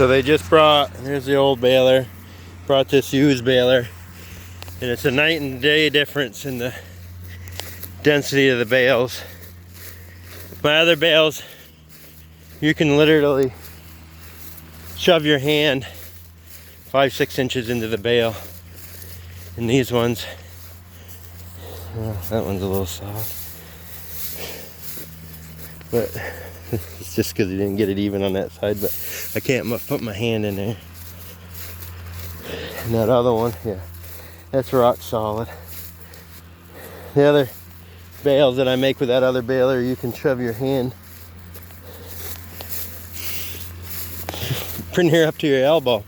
So they just brought, there's the old baler, brought this used baler, and it's a night and day difference in the density of the bales. My other bales, you can literally shove your hand 5-6 inches into the bale. And these ones, that one's a little soft. But it's just because he didn't get it even on that side, but I can't put my hand in there. And that other one, yeah, that's rock solid. The other bales that I make with that other baler, you can shove your hand pretty near up to your elbow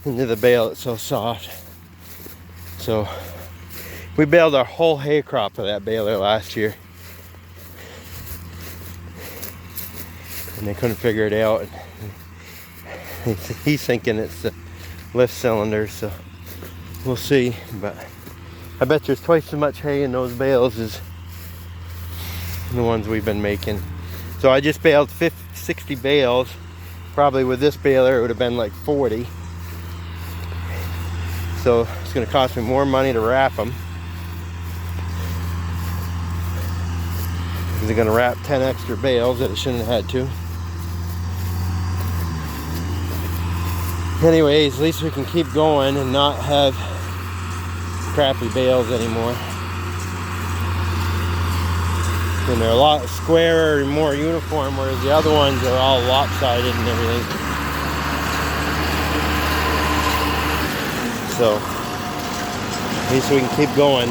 into the bale. It's so soft. So we baled our whole hay crop with that baler last year, and they couldn't figure it out. He's thinking it's the lift cylinder, so we'll see. But I bet there's twice as much hay in those bales as the ones we've been making. So I just baled 60 bales. Probably with this baler it would have been like 40. So it's going to cost me more money to wrap them. They're going to wrap 10 extra bales that I shouldn't have had to. Anyways, at least we can keep going and not have crappy bales anymore. And they're a lot squarer and more uniform, whereas the other ones are all lopsided and everything. So at least we can keep going.